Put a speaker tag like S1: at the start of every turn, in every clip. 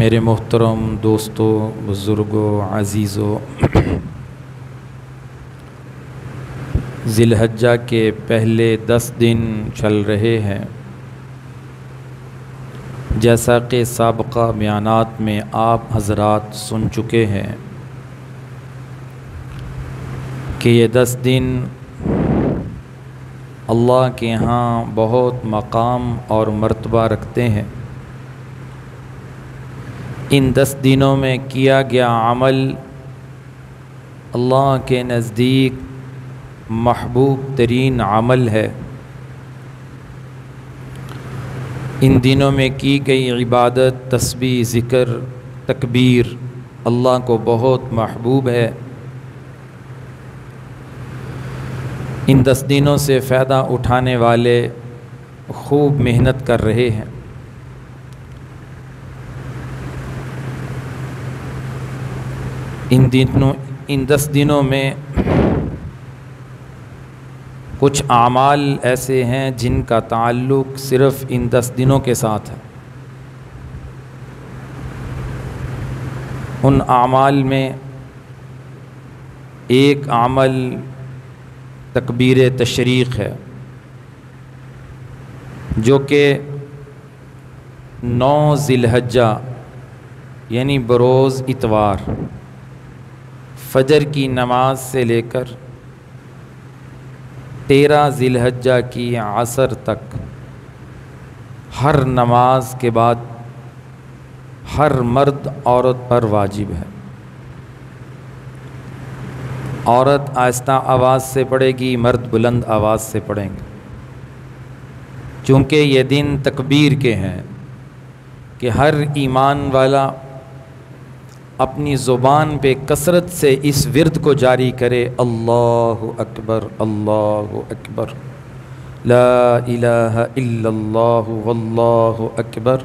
S1: میرے محترم دوستوں، بزرگوں، عزیزوں، ذی الحجہ کے پہلے 10 دن چل رہے ہیں۔ جیسا کہ سابقہ بیانات میں آپ حضرات سن چکے ہیں کہ یہ 10 دن اللہ کے ہاں بہت مقام اور مرتبہ رکھتے ہیں۔ ان 10 دنوں میں کیا گیا عمل اللہ کے نزدیک محبوب ترین عمل ہے۔ ان دنوں میں کی گئی عبادت، تسبیح، ذکر، تکبیر اللہ کو بہت محبوب ہے۔ ان 10 دنوں سے فائدہ اٹھانے والے خوب محنت کر رہے ہیں۔ ان 10 دنوں میں کچھ اعمال ایسے ہیں جن کا تعلق صرف ان 10 دنوں کے ساتھ ہے۔ ان اعمال میں ایک عمل تکبیر تشریق ہے، جو کہ 9 ذی الحجہ یعنی بروز اتوار فجر کی نماز سے لے کر 13 ذی الحجہ کی عصر تک ہر نماز کے بعد ہر مرد عورت پر واجب ہے۔ عورت آہستہ آواز سے پڑھے گی، مرد بلند آواز سے پڑھیں گے، چونکہ یہ دن تکبیر کے ہیں کہ ہر ایمان والا اپنی زبان پہ کثرت سے اس ورد کو جاری کرے، اللہ اکبر، اللہ اکبر، لا الہ الا اللہ، واللہ اکبر،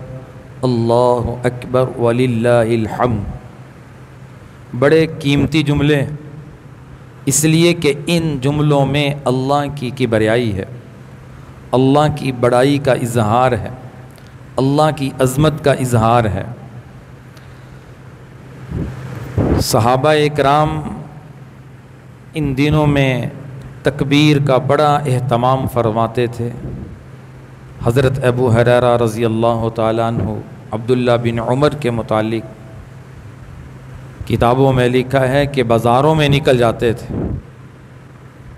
S1: اللہ اکبر، وللہ الحمد۔ بڑے قیمتی جملے، اس لیے کہ ان جملوں میں اللہ کی کبریائی ہے، اللہ کی بڑائی کا اظہار ہے، اللہ کی عظمت کا اظہار ہے۔ صحابہ اکرام ان دنوں میں تکبیر کا بڑا اہتمام فرماتے تھے۔ حضرت ابو ہریرہ رضی اللہ تعالیٰ عنہ عبداللہ بن عمر کے متعلق کتابوں میں لکھا ہے کہ بازاروں میں نکل جاتے تھے،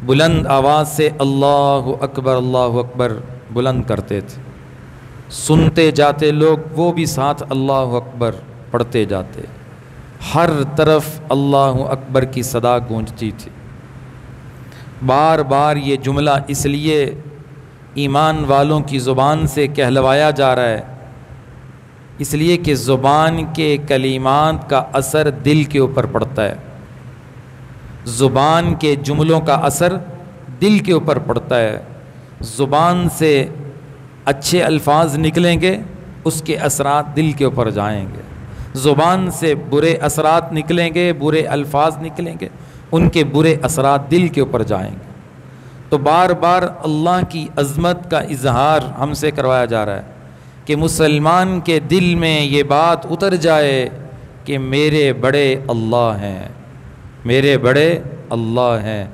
S1: بلند آواز سے اللہ اکبر بلند کرتے تھے، سنتے جاتے لوگ وہ بھی ساتھ اللہ اکبر پڑھتے جاتے، ہر طرف اللہ اکبر کی صدا گونجتی تھی۔ بار بار یہ جملہ اس لیے ایمان والوں کی زبان سے کہلوایا جا رہا ہے، اس لیے کہ زبان کے کلمات کا اثر دل کے اوپر پڑتا ہے، زبان کے جملوں کا اثر دل کے اوپر پڑتا ہے۔ زبان سے اچھے الفاظ نکلیں گے، اس کے اثرات دل کے اوپر جائیں گے، زبان سے برے اثرات نکلیں گے، برے الفاظ نکلیں گے، ان کے برے اثرات دل کے اوپر جائیں گے۔ تو بار بار اللہ کی عظمت کا اظہار ہم سے کروایا جا رہا ہے کہ مسلمان کے دل میں یہ بات اتر جائے کہ میرے بڑے اللہ ہیں، میرے بڑے اللہ ہیں،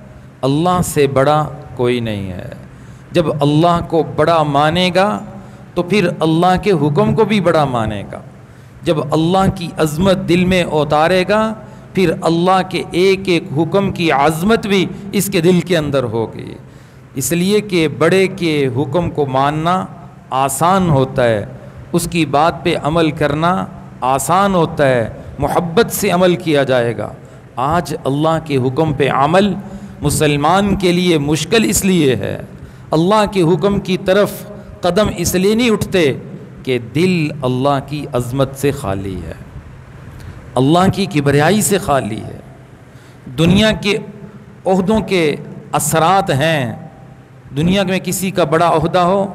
S1: اللہ سے بڑا کوئی نہیں ہے۔ جب اللہ کو بڑا مانے گا تو پھر اللہ کے حکم کو بھی بڑا مانے گا۔ جب اللہ کی عظمت دل میں اتارے گا پھر اللہ کے ایک ایک حکم کی عظمت بھی اس کے دل کے اندر ہوگی۔ اس لیے کہ بڑے کے حکم کو ماننا آسان ہوتا ہے، اس کی بات پہ عمل کرنا آسان ہوتا ہے، محبت سے عمل کیا جائے گا۔ آج اللہ کے حکم پہ عمل مسلمان کے لیے مشکل اس لیے ہے، اللہ کے حکم کی طرف قدم اس لیے نہیں اٹھتے کہ دل اللہ کی عظمت سے خالی ہے، اللہ کی کبریائی سے خالی ہے۔ دنیا کے عہدوں کے اثرات ہیں، دنیا میں کسی کا بڑا عہدہ ہو،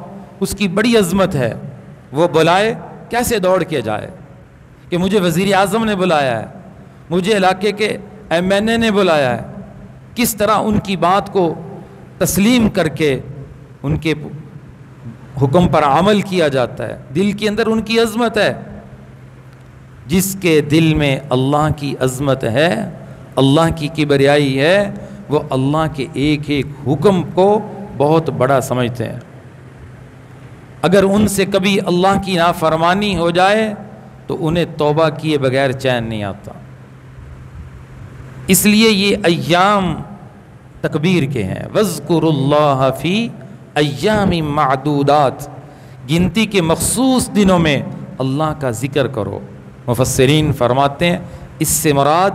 S1: اس کی بڑی عظمت ہے، وہ بلائے کیسے دوڑ کے جائے کہ مجھے وزیر اعظم نے بلایا ہے، مجھے علاقے کے ایم این اے نے بلایا ہے، کس طرح ان کی بات کو تسلیم کر کے ان کے حکم پر عمل کیا جاتا ہے، دل کے اندر ان کی عظمت ہے۔ جس کے دل میں اللہ کی عظمت ہے، اللہ کی کبریائی ہے، وہ اللہ کے ایک ایک حکم کو بہت بڑا سمجھتے ہیں۔ اگر ان سے کبھی اللہ کی نافرمانی ہو جائے تو انہیں توبہ کیے بغیر چین نہیں آتا۔ اس لیے یہ ایام تکبیر کے ہیں، وَاذْكُرُوا اللَّهَ فِي أَيَّامٍ مَعْدُودَاتٍ، گنتی کے مخصوص دنوں میں اللہ کا ذکر کرو۔ مفسرین فرماتے ہیں اس سے مراد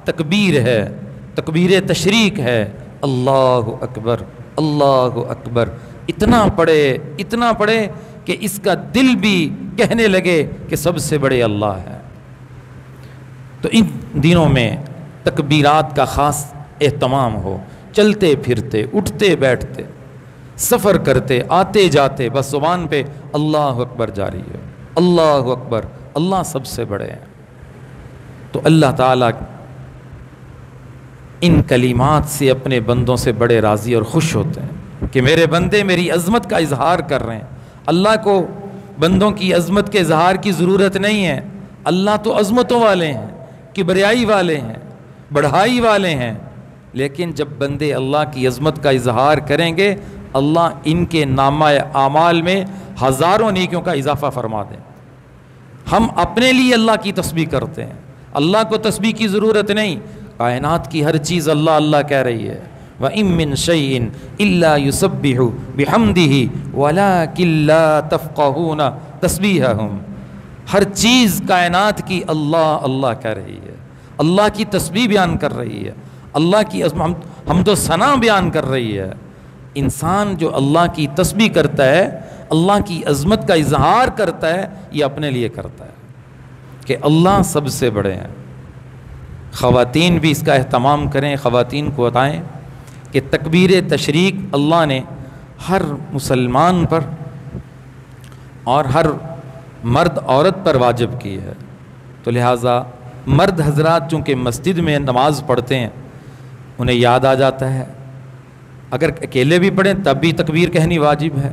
S1: تکبیر ہے، تکبیر تشریق ہے، اللہ اکبر اللہ اکبر، اتنا پڑھے کہ اس کا دل بھی کہنے لگے کہ سب سے بڑے اللہ ہے۔ تو ان دنوں میں تکبیرات کا خاص اہتمام ہو، چلتے پھرتے، اٹھتے بیٹھتے، سفر کرتے، آتے جاتے، بس زبان پہ اللہ اکبر جاری ہے، اللہ اکبر، اللہ سب سے بڑے ہیں۔ تو اللہ تعالیٰ ان کلمات سے اپنے بندوں سے بڑے راضی اور خوش ہوتے ہیں کہ میرے بندے میری عظمت کا اظہار کر رہے ہیں۔ اللہ کو بندوں کی عظمت کے اظہار کی ضرورت نہیں ہے، اللہ تو عظمتوں والے ہیں، کبریائی والے ہیں، بڑھائی والے ہیں، لیکن جب بندے اللہ کی عظمت کا اظہار کریں گے اللہ ان کے نامہ اعمال میں ہزاروں نیکیوں کا اضافہ فرما دیں۔ ہم اپنے لیے اللہ کی تسبیح کرتے ہیں، اللہ کو تسبیح کی ضرورت نہیں، کائنات کی ہر چیز اللہ اللہ کہہ رہی ہے، وَإِن مِّن شَيْءٍ إِلَّا يُسَبِّحُ بِحَمْدِهِ وَلَٰكِن لَّا تَفْقَهُونَ تَسْبِيحَهُمْ، ہر چیز کائنات کی اللہ اللہ کہہ رہی ہے، اللہ کی تسبیح بیان کر رہی ہے، اللہ کی حمد و ثنا بیان کر رہی ہے۔ انسان جو اللہ کی تسبیح کرتا ہے، اللہ کی عظمت کا اظہار کرتا ہے، یہ اپنے لیے کرتا ہے کہ اللہ سب سے بڑے ہیں۔ خواتین بھی اس کا اہتمام کریں، خواتین کو بتائیں کہ تکبیر تشریق اللہ نے ہر مسلمان پر اور ہر مرد عورت پر واجب کی ہے، تو لہٰذا مرد حضرات چونکہ مسجد میں نماز پڑھتے ہیں انہیں یاد آ جاتا ہے، اگر اکیلے بھی پڑھیں تب بھی تکبیر کہنی واجب ہے،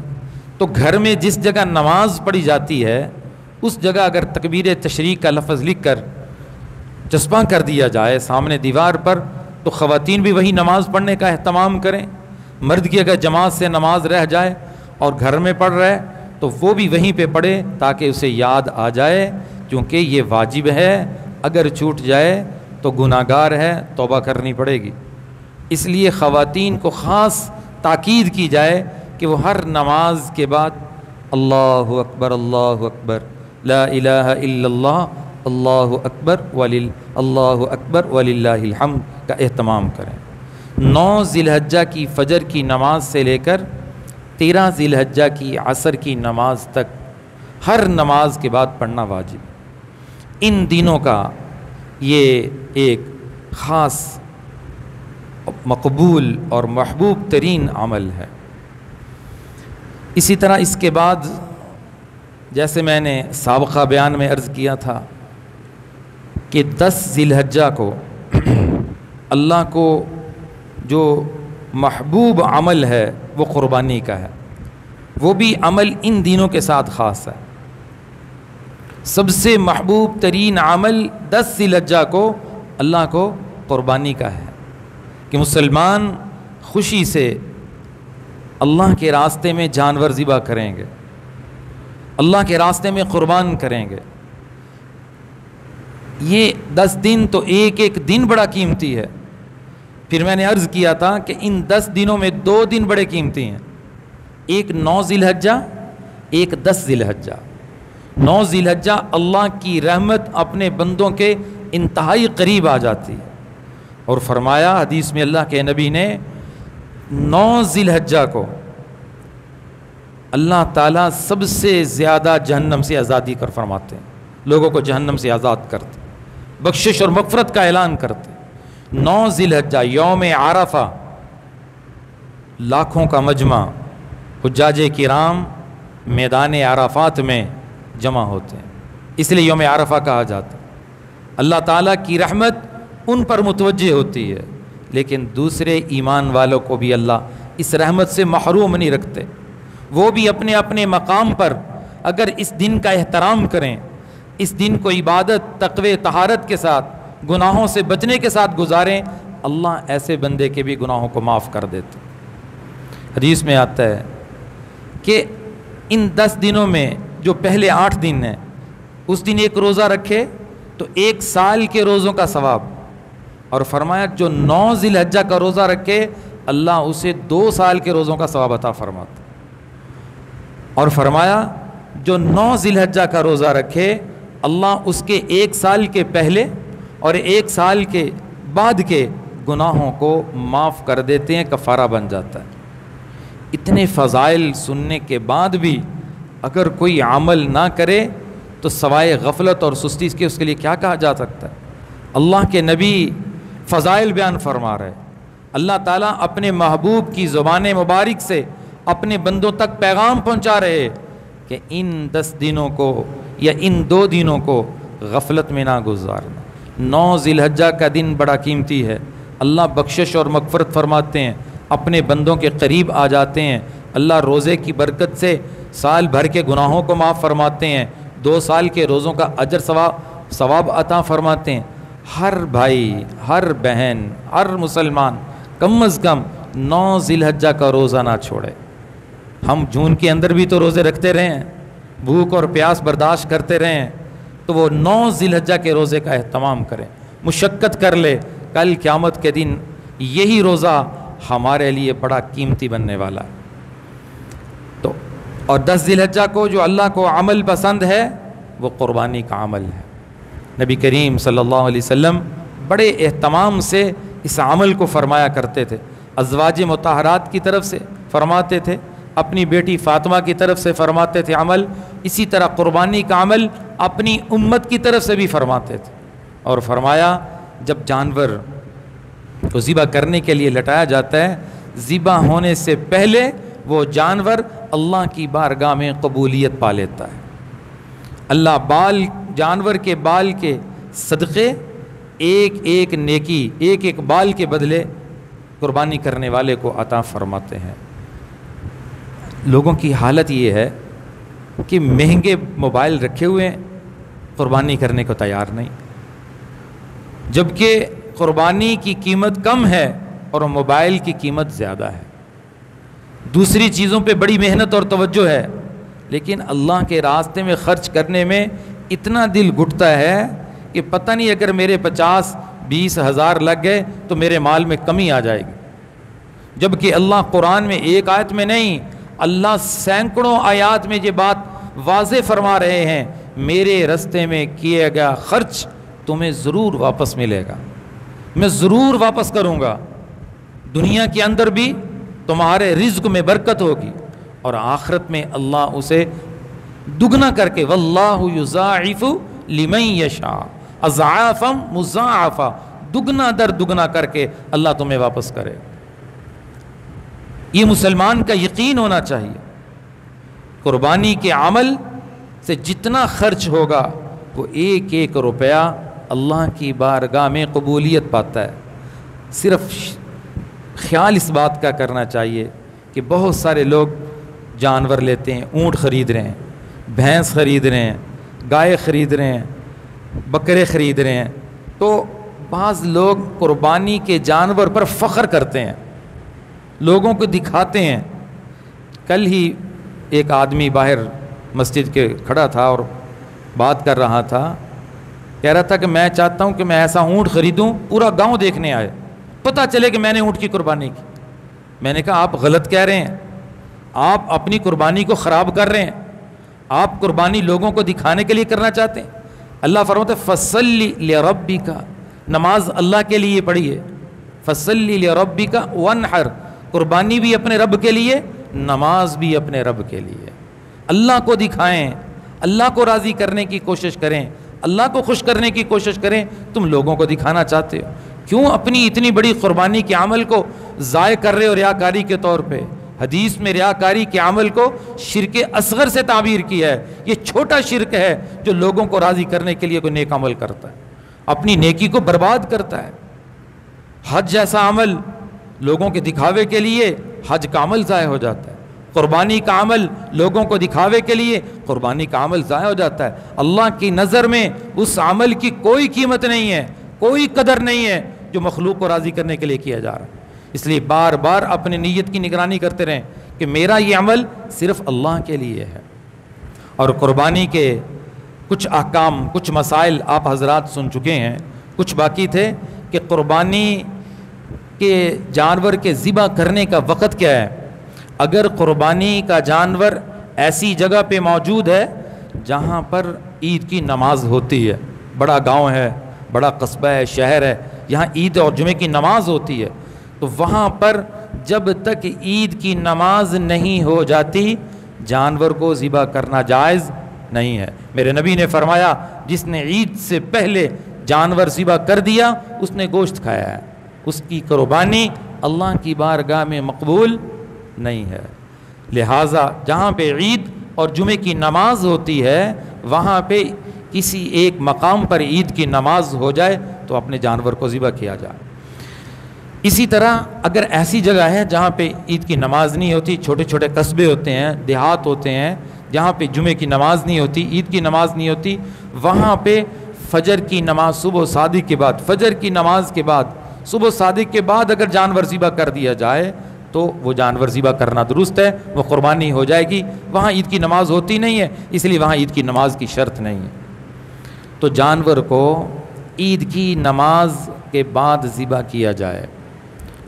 S1: تو گھر میں جس جگہ نماز پڑھی جاتی ہے اس جگہ اگر تکبیر تشریق کا لفظ لکھ کر چسپاں کر دیا جائے سامنے دیوار پر تو خواتین بھی وہی نماز پڑھنے کا اہتمام کریں۔ مرد کی اگر جماعت سے نماز رہ جائے اور گھر میں پڑھ رہا ہے تو وہ بھی وہیں پہ پڑھے تاکہ اسے یاد آ جائے، کیونکہ یہ واجب ہے، اگر چھوٹ جائے تو گناہ گار ہے، توبہ کرنی پڑے گی۔ اس لیے خواتین کو خاص تاکید کی جائے کہ وہ ہر نماز کے بعد اللہ اکبر لا الہ الا اللہ اللہ اکبر وللہ الحمد کا اہتمام کریں۔ 9 ذی الحجہ کی فجر کی نماز سے لے کر 13 ذی الحجہ کی عصر کی نماز تک ہر نماز کے بعد پڑھنا واجب۔ ان دنوں کا یہ ایک خاص مقبول اور محبوب ترین عمل ہے۔ اسی طرح اس کے بعد جیسے میں نے سابقہ بیان میں عرض کیا تھا کہ 10 ذی الحجہ کو اللہ کو جو محبوب عمل ہے وہ قربانی کا ہے، وہ بھی عمل ان دنوں کے ساتھ خاص ہے۔ سب سے محبوب ترین عمل 10 ذی الحجہ کو اللہ کو قربانی کا ہے کہ مسلمان خوشی سے اللہ کے راستے میں جانور ذبح کریں گے، اللہ کے راستے میں قربان کریں گے۔ یہ 10 دن تو ایک ایک دن بڑا قیمتی ہے۔ پھر میں نے عرض کیا تھا کہ ان 10 دنوں میں 2 دن بڑے قیمتی ہیں، ایک 9 ذی الحجہ، ایک 10 ذی الحجہ۔ 9 ذی الحجہ اللہ کی رحمت اپنے بندوں کے انتہائی قریب آ جاتی ہے، اور فرمایا حدیث میں اللہ کے نبی نے 9 ذی الحجہ کو اللہ تعالیٰ سب سے زیادہ جہنم سے آزادی کر فرماتے ہیں، لوگوں کو جہنم سے آزاد کرتے، بخشش اور مغفرت کا اعلان کرتے۔ 9 ذی الحجہ یوم عرفہ، لاکھوں کا مجمع حجاج کرام میدان عرفات میں جمع ہوتے ہیں، اس لیے یوم عرفہ کہا جاتا ہے۔ اللہ تعالیٰ کی رحمت ان پر متوجہ ہوتی ہے، لیکن دوسرے ایمان والوں کو بھی اللہ اس رحمت سے محروم نہیں رکھتے۔ وہ بھی اپنے اپنے مقام پر اگر اس دن کا احترام کریں، اس دن کو عبادت، تقوی، طہارت کے ساتھ، گناہوں سے بچنے کے ساتھ گزاریں، اللہ ایسے بندے کے بھی گناہوں کو معاف کر دیتے۔ حدیث میں آتا ہے کہ ان 10 دنوں میں جو پہلے 8 دن ہیں، اس دن ایک روزہ رکھے تو 1 سال کے روزوں کا ثواب، اور فرمایا جو 9 ذی الحجہ کا روزہ رکھے اللہ اسے 2 سال کے روزوں کا ثواب عطا فرماتا، اور فرمایا جو 9 ذی الحجہ کا روزہ رکھے اللہ اس کے 1 سال کے پہلے اور 1 سال کے بعد کے گناہوں کو معاف کر دیتے ہیں، کفارہ بن جاتا ہے۔ اتنے فضائل سننے کے بعد بھی اگر کوئی عمل نہ کرے تو سوائے غفلت اور سستی کے اس کے لیے کیا کہا جا سکتا ہے؟ اللہ کے نبی فضائل بیان فرما رہے، اللہ تعالیٰ اپنے محبوب کی زبان مبارک سے اپنے بندوں تک پیغام پہنچا رہے کہ ان 10 دنوں کو یا ان 2 دنوں کو غفلت میں نہ گزارنا۔ 9 ذی الحجہ کا دن بڑا قیمتی ہے، اللہ بخشش اور مغفرت فرماتے ہیں، اپنے بندوں کے قریب آ جاتے ہیں، اللہ روزے کی برکت سے سال بھر کے گناہوں کو معاف فرماتے ہیں، 2 سال کے روزوں کا اجر ثواب عطا فرماتے ہیں۔ ہر بھائی، ہر بہن، ہر مسلمان کم از کم 9 ذی الحجہ کا روزہ نہ چھوڑے۔ ہم جون کے اندر بھی تو روزے رکھتے رہے ہیں، بھوک اور پیاس برداشت کرتے رہے ہیں، تو وہ 9 ذی الحجہ کے روزے کا اہتمام کریں، مشقت کر لے، کل قیامت کے دن یہی روزہ ہمارے لیے بڑا قیمتی بننے والا ہے۔ تو اور 10 ذی الحجہ کو جو اللہ کو عمل پسند ہے وہ قربانی کا عمل ہے۔ نبی کریم صلی اللہ علیہ وسلم بڑے اہتمام سے اس عمل کو فرمایا کرتے تھے، ازواج مطہرات کی طرف سے فرماتے تھے، اپنی بیٹی فاطمہ کی طرف سے فرماتے تھے عمل، اسی طرح قربانی کا عمل اپنی امت کی طرف سے بھی فرماتے تھے، اور فرمایا جب جانور کو ذبح کرنے کے لیے لٹایا جاتا ہے، ذبح ہونے سے پہلے وہ جانور اللہ کی بارگاہ میں قبولیت پا لیتا ہے۔ اللہ جانور کے بال کے صدقے ایک ایک نیکی، ایک ایک بال کے بدلے قربانی کرنے والے کو عطا فرماتے ہیں۔ لوگوں کی حالت یہ ہے کہ مہنگے موبائل رکھے ہوئے ہیں، قربانی کرنے کو تیار نہیں، جبکہ قربانی کی قیمت کم ہے اور موبائل کی قیمت زیادہ ہے، دوسری چیزوں پہ بڑی محنت اور توجہ ہے، لیکن اللہ کے راستے میں خرچ کرنے میں اتنا دل گھٹتا ہے کہ پتہ نہیں اگر میرے 50-20 ہزار لگ گئے تو میرے مال میں کمی آ جائے گی، جبکہ اللہ قرآن میں ایک آیت میں نہیں، اللہ سینکڑوں آیات میں یہ بات واضح فرما رہے ہیں، میرے راستے میں کیا گیا خرچ تمہیں ضرور واپس ملے گا، میں ضرور واپس کروں گا، دنیا کے اندر بھی تمہارے رزق میں برکت ہوگی اور آخرت میں اللہ اسے دگنا کر کے، واللہ یضاعف لمن یشاء اضعافا مضاعفا، دگنا در دگنا کر کے اللہ تمہیں واپس کرے۔ یہ مسلمان کا یقین ہونا چاہیے، قربانی کے عمل سے جتنا خرچ ہوگا وہ ایک ایک روپیہ اللہ کی بارگاہ میں قبولیت پاتا ہے۔ صرف خیال اس بات کا کرنا چاہیے کہ بہت سارے لوگ جانور لیتے ہیں، اونٹ خرید رہے ہیں، بھینس خرید رہے ہیں، گائے خرید رہے ہیں، بکرے خرید رہے ہیں، تو بعض لوگ قربانی کے جانور پر فخر کرتے ہیں، لوگوں کو دکھاتے ہیں۔ کل ہی ایک آدمی باہر مسجد کے کھڑا تھا اور بات کر رہا تھا، کہہ رہا تھا کہ میں چاہتا ہوں کہ میں ایسا اونٹ خریدوں پورا گاؤں دیکھنے آئے، پتہ چلے کہ میں نے اونٹ کی قربانی کی۔ میں نے کہا آپ غلط کہہ رہے ہیں، آپ اپنی قربانی کو خراب کر رہے ہیں، آپ قربانی لوگوں کو دکھانے کے لیے کرنا چاہتے ہیں۔ اللہ فرماتا ہے فصلی لربک، نماز اللہ کے لیے پڑھیے، فصلی لربک وانحر، قربانی بھی اپنے رب کے لیے، نماز بھی اپنے رب کے لیے۔ اللہ کو دکھائیں، اللہ کو راضی کرنے کی کوشش کریں، اللہ کو خوش کرنے کی کوشش کریں، تم لوگوں کو دکھانا چاہتے ہو، کیوں اپنی اتنی بڑی قربانی کے عمل کو ضائع کر رہے ہو ریاکاری کے طور پہ؟ حدیث میں ریاکاری کے عمل کو شرک اصغر سے تعبیر کیا ہے، یہ چھوٹا شرک ہے جو لوگوں کو راضی کرنے کے لیے کوئی نیک عمل کرتا ہے، اپنی نیکی کو برباد کرتا ہے۔ حج جیسا عمل لوگوں کے دکھاوے کے لیے حج کا عمل ضائع ہو جاتا ہے، قربانی کا عمل لوگوں کو دکھاوے کے لیے، قربانی کا عمل ضائع ہو جاتا ہے۔ اللہ کی نظر میں اس عمل کی کوئی قیمت نہیں ہے، کوئی قدر نہیں ہے جو مخلوق کو راضی کرنے کے لیے کیا جا رہا ہے۔ اس لیے بار بار اپنی نیت کی نگرانی کرتے رہیں کہ میرا یہ عمل صرف اللہ کے لیے ہے۔ اور قربانی کے کچھ احکام، کچھ مسائل آپ حضرات سن چکے ہیں، کچھ باقی تھے کہ قربانی کے جانور کے ذبح کرنے کا وقت کیا ہے۔ اگر قربانی کا جانور ایسی جگہ پہ موجود ہے جہاں پر عید کی نماز ہوتی ہے، بڑا گاؤں ہے، بڑا قصبہ ہے، شہر ہے، یہاں عید اور جمعے کی نماز ہوتی ہے، تو وہاں پر جب تک عید کی نماز نہیں ہو جاتی جانور کو ذبح کرنا جائز نہیں ہے۔ میرے نبی نے فرمایا جس نے عید سے پہلے جانور ذبح کر دیا اس نے گوشت کھایا ہے، اس کی قربانی اللہ کی بارگاہ میں مقبول نہیں ہے۔ لہٰذا جہاں پہ عید اور جمعے کی نماز ہوتی ہے وہاں پہ کسی ایک مقام پر عید کی نماز ہو جائے تو اپنے جانور کو ذبح کیا جائے۔ اسی طرح اگر ایسی جگہ ہے جہاں پہ عید کی نماز نہیں ہوتی، چھوٹے چھوٹے قصبے ہوتے ہیں، دیہات ہوتے ہیں جہاں پہ جمعے کی نماز نہیں ہوتی، عید کی نماز نہیں ہوتی، وہاں پہ فجر کی نماز صبح صادق کے بعد، فجر کی نماز کے بعد، صبح صادق کے بعد اگر جانور ذبح کر دیا جائے تو وہ جانور ذبح کرنا درست ہے، وہ قربانی ہو جائے گی۔ وہاں عید کی نماز ہوتی نہیں ہے، اس لیے وہاں عید کی نماز کی شرط نہیں ہے۔ تو جانور کو عید کی نماز کے بعد ذبح کیا جائے۔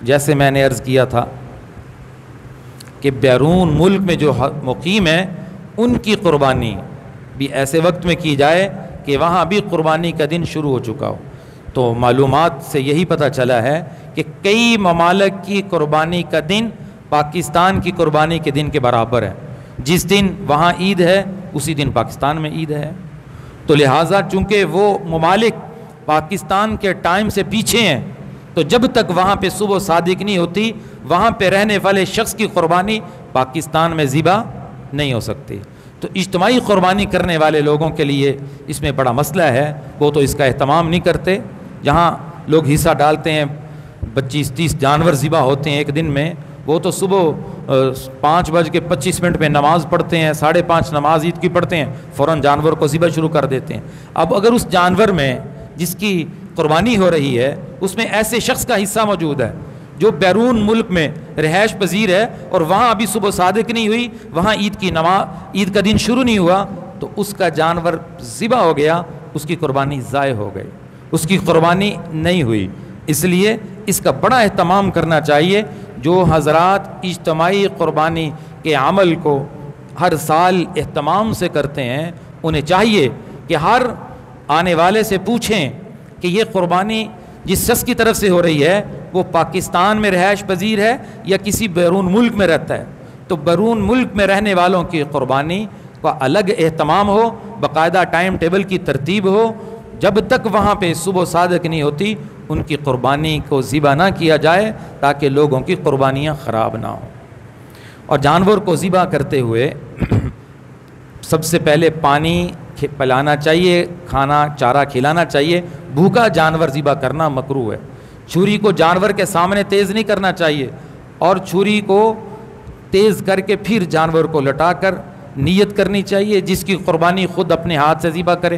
S1: جیسے میں نے عرض کیا تھا کہ بیرون ملک میں جو مقیم ہیں ان کی قربانی بھی ایسے وقت میں کی جائے کہ وہاں بھی قربانی کا دن شروع ہو چکا ہو۔ تو معلومات سے یہی پتہ چلا ہے کہ کئی ممالک کی قربانی کا دن پاکستان کی قربانی کے دن کے برابر ہے۔ جس دن وہاں عید ہے اسی دن پاکستان میں عید ہے۔ تو لہٰذا چونکہ وہ ممالک پاکستان کے ٹائم سے پیچھے ہیں تو جب تک وہاں پہ صبح صادق نہیں ہوتی وہاں پہ رہنے والے شخص کی قربانی پاکستان میں ذبح نہیں ہو سکتی۔ تو اجتماعی قربانی کرنے والے لوگوں کے لیے اس میں بڑا مسئلہ ہے، وہ تو اس کا اہتمام نہیں کرتے۔ جہاں لوگ حصہ ڈالتے ہیں 25-30 جانور ذبح ہوتے ہیں ایک دن میں، وہ تو صبح 5:25 پہ نماز پڑھتے ہیں، 5:30 نماز عید کی پڑھتے ہیں، فوراً جانور کو ذبح شروع کر دیتے ہیں۔ اب اگر اس جانور میں جس کی قربانی ہو رہی ہے اس میں ایسے شخص کا حصہ موجود ہے جو بیرون ملک میں رہائش پذیر ہے اور وہاں ابھی صبح صادق نہیں ہوئی، وہاں عید کا دن شروع نہیں ہوا، تو اس کا جانور ذبح ہو گیا، اس کی قربانی ضائع ہو گئی، اس کی قربانی نہیں ہوئی۔ اس لیے اس کا بڑا اہتمام کرنا چاہیے۔ جو حضرات اجتماعی قربانی کے عمل کو ہر سال اہتمام سے کرتے ہیں انہیں چاہیے کہ ہر آنے والے سے پوچھیں کہ یہ قربانی جس شخص کی طرف سے ہو رہی ہے وہ پاکستان میں رہائش پذیر ہے یا کسی بیرون ملک میں رہتا ہے۔ تو بیرون ملک میں رہنے والوں کی قربانی کا الگ اہتمام ہو، باقاعدہ ٹائم ٹیبل کی ترتیب ہو، جب تک وہاں پہ صبح صادق نہیں ہوتی ان کی قربانی کو ذبح نہ کیا جائے تاکہ لوگوں کی قربانیاں خراب نہ ہوں۔ اور جانور کو ذبح کرتے ہوئے سب سے پہلے پانی پلانا چاہیے، کھانا چارہ کھلانا چاہیے۔ بھوکا جانور ذبح کرنا مکروہ ہے۔ چھری کو جانور کے سامنے تیز نہیں کرنا چاہیے، اور چھری کو تیز کر کے پھر جانور کو لٹا کر نیت کرنی چاہیے جس کی قربانی خود اپنے ہاتھ سے ذبح کرے۔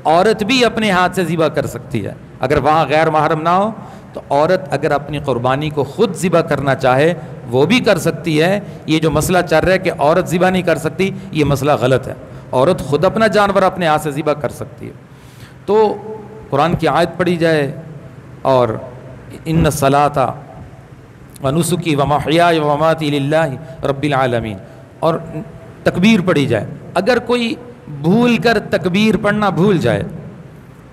S1: عورت بھی اپنے ہاتھ سے ذبح کر سکتی ہے، اگر وہاں غیر محرم نہ ہو تو عورت اگر اپنی قربانی کو خود ذبح کرنا چاہے وہ بھی کر سکتی ہے۔ یہ جو مسئلہ چل رہا ہے کہ عورت ذبح نہیں کر سکتی، یہ مسئلہ غلط ہے۔ عورت خود اپنا جانور اپنے ہاتھ سے ذبح کر سکتی ہے۔ تو قرآن کی آیت پڑھی جائے اور ان الصلاۃ ونسکی ومحیای ومماتی للہ رب العالمین، اور تکبیر پڑھی جائے۔ اگر کوئی بھول کر تکبیر پڑھنا بھول جائے،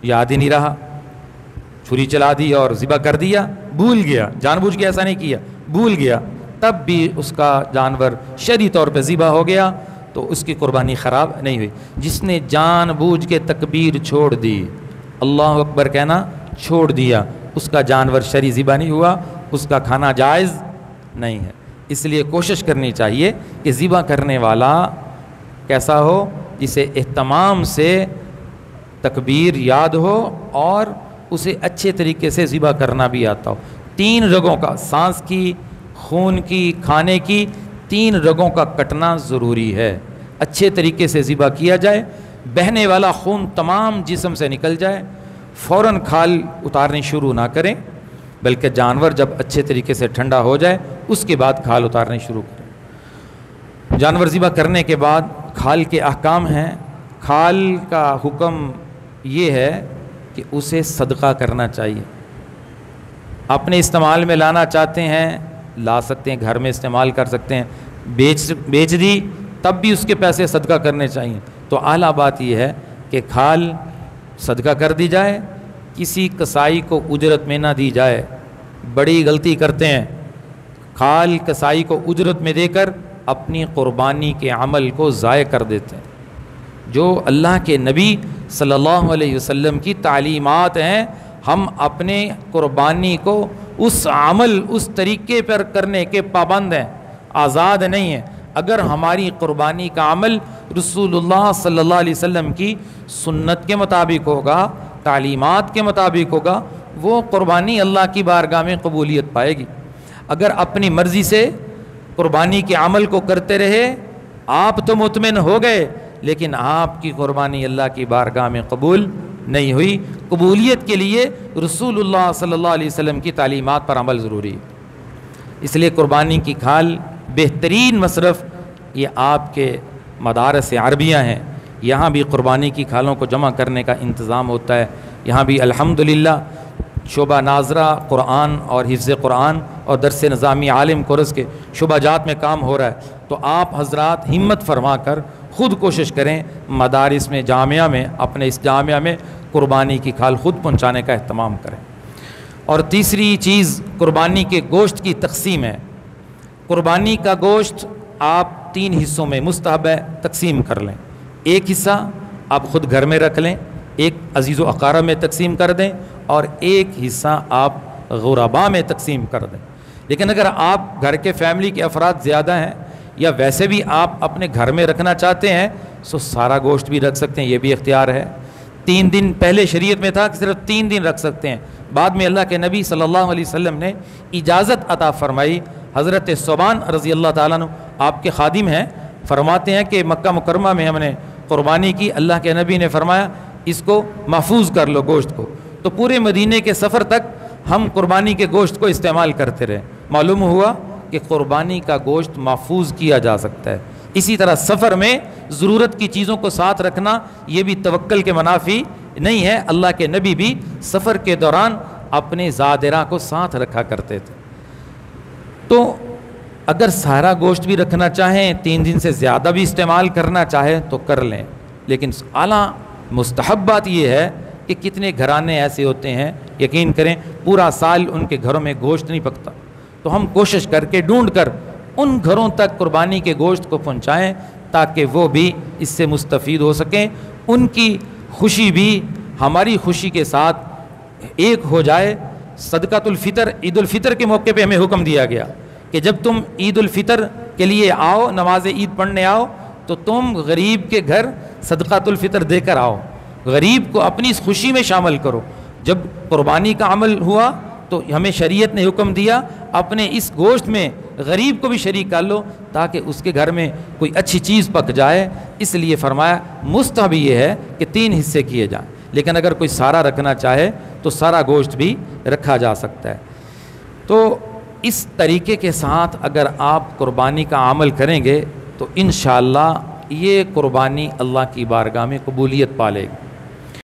S1: یاد ہی نہیں رہا، چھری چلا دی اور ذبح کر دیا، بھول گیا، جان بوجھ کے ایسا نہیں کیا، بھول گیا، تب بھی اس کا جانور شرعی طور پہ ذبح ہو گیا تو اس کی قربانی خراب نہیں ہوئی۔ جس نے جان بوجھ کے تکبیر چھوڑ دی، اللہ اکبر کہنا چھوڑ دیا، اس کا جانور شرعی ذبح نہیں ہوا، اس کا کھانا جائز نہیں ہے۔ اس لیے کوشش کرنی چاہیے کہ ذبح کرنے والا کیسا ہو، جسے اہتمام سے تکبیر یاد ہو اور اسے اچھے طریقے سے ذبح کرنا بھی آتا ہو۔ 3 رگوں کا، سانس کی، خون کی، کھانے کی، 3 رگوں کا کٹنا ضروری ہے، اچھے طریقے سے ذبح کیا جائے، بہنے والا خون تمام جسم سے نکل جائے، فوراً کھال اتارنی شروع نہ کریں، بلکہ جانور جب اچھے طریقے سے ٹھنڈا ہو جائے اس کے بعد کھال اتارنے شروع کریں۔ جانور ذبح کرنے کے بعد کھال کے احکام ہیں۔ کھال کا حکم یہ ہے کہ اسے صدقہ کرنا چاہیے۔ اپنے استعمال میں لانا چاہتے ہیں لا سکتے ہیں، گھر میں استعمال کر سکتے ہیں، بیچ دی تب بھی اس کے پیسے صدقہ کرنے چاہیے۔ تو اعلیٰ بات یہ ہے کہ کھال صدقہ کر دی جائے، کسی کسائی کو اجرت میں نہ دی جائے۔ بڑی غلطی کرتے ہیں، کھال کسائی کو اجرت میں دے کر اپنی قربانی کے عمل کو ضائع کر دیتے ہیں۔ جو اللہ کے نبی صلی اللہ علیہ وسلم کی تعلیمات ہیں، ہم اپنے قربانی کو اس عمل اس طریقے پر کرنے کے پابند ہیں، آزاد نہیں ہیں۔ اگر ہماری قربانی کا عمل رسول اللہ صلی اللہ علیہ وسلم کی سنت کے مطابق ہوگا، تعلیمات کے مطابق ہوگا، وہ قربانی اللہ کی بارگاہ میں قبولیت پائے گی۔ اگر اپنی مرضی سے قربانی کے عمل کو کرتے رہے، آپ تو مطمئن ہو گئے لیکن آپ کی قربانی اللہ کی بارگاہ میں قبول نہیں ہوئی۔ قبولیت کے لیے رسول اللہ صلی اللہ علیہ وسلم کی تعلیمات پر عمل ضروری ہے۔ اس لیے قربانی کی کھال بہترین مصرف یہ آپ کے مدارس عربیہ ہیں، یہاں بھی قربانی کی کھالوں کو جمع کرنے کا انتظام ہوتا ہے۔ یہاں بھی الحمدللہ شعبہ ناظرہ قرآن اور حفظ قرآن اور درس نظامی عالم کورس کے شعبہ جات میں کام ہو رہا ہے۔ تو آپ حضرات ہمت فرما کر خود کوشش کریں مدارس میں، جامعہ میں، اپنے اس جامعہ میں قربانی کی کھال خود پہنچانے کا اہتمام کریں۔ اور تیسری چیز قربانی کے گوشت کی تقسیم ہے۔ قربانی کا گوشت آپ 3 حصوں میں مستحب ہے تقسیم کر لیں۔ ایک حصہ آپ خود گھر میں رکھ لیں، ایک عزیز و اقارب میں تقسیم کر دیں، اور ایک حصہ آپ غرباء میں تقسیم کر دیں۔ لیکن اگر آپ گھر کے فیملی کے افراد زیادہ ہیں یا ویسے بھی آپ اپنے گھر میں رکھنا چاہتے ہیں تو سارا گوشت بھی رکھ سکتے ہیں، یہ بھی اختیار ہے۔ 3 دن پہلے شریعت میں تھا کہ صرف 3 دن رکھ سکتے ہیں، بعد میں اللہ کے نبی صلی اللہ علیہ وسلم نے اجازت عطا فرمائی۔ حضرت ثوبان رضی اللہ تعالیٰ عنہ آپ کے خادم ہیں، فرماتے ہیں کہ مکہ مکرمہ میں ہم نے قربانی کی، اللہ کے نبی نے فرمایا اس کو محفوظ کر لو گوشت کو۔ تو پورے مدینے کے سفر تک ہم قربانی کے گوشت کو استعمال کرتے رہے۔ معلوم ہوا کہ قربانی کا گوشت محفوظ کیا جا سکتا ہے۔ اسی طرح سفر میں ضرورت کی چیزوں کو ساتھ رکھنا یہ بھی توکل کے منافی نہیں ہے۔ اللہ کے نبی بھی سفر کے دوران اپنے زادرہ کو ساتھ رکھا کرتے تھے۔ تو اگر سارا گوشت بھی رکھنا چاہیں، 3 دن سے زیادہ بھی استعمال کرنا چاہیں تو کر لیں، لیکن اعلیٰ مستحب بات یہ ہے کہ کتنے گھرانے ایسے ہوتے ہیں، یقین کریں پورا سال ان کے گھروں میں گوشت نہیں پکتا، تو ہم کوشش کر کے ڈھونڈ کر ان گھروں تک قربانی کے گوشت کو پہنچائیں تاکہ وہ بھی اس سے مستفید ہو سکیں، ان کی خوشی بھی ہماری خوشی کے ساتھ ایک ہو جائے۔ صدقۃ الفطر، عید الفطر کے موقع پہ ہمیں حکم دیا گیا کہ جب تم عید الفطر کے لیے آؤ، نماز عید پڑھنے آؤ، تو تم غریب کے گھر صدقۃ الفطر دے کر آؤ، غریب کو اپنی اس خوشی میں شامل کرو۔ جب قربانی کا عمل ہوا تو ہمیں شریعت نے حکم دیا اپنے اس گوشت میں غریب کو بھی شریک کر لو تاکہ اس کے گھر میں کوئی اچھی چیز پک جائے۔ اس لیے فرمایا مستحب یہ ہے کہ 3 حصے کیے جائیں، لیکن اگر کوئی سارا رکھنا چاہے تو سارا گوشت بھی رکھا جا سکتا ہے۔ تو اس طریقے کے ساتھ اگر آپ قربانی کا عمل کریں گے تو انشاءاللہ یہ قربانی اللہ کی بارگاہ میں قبولیت پالے گی۔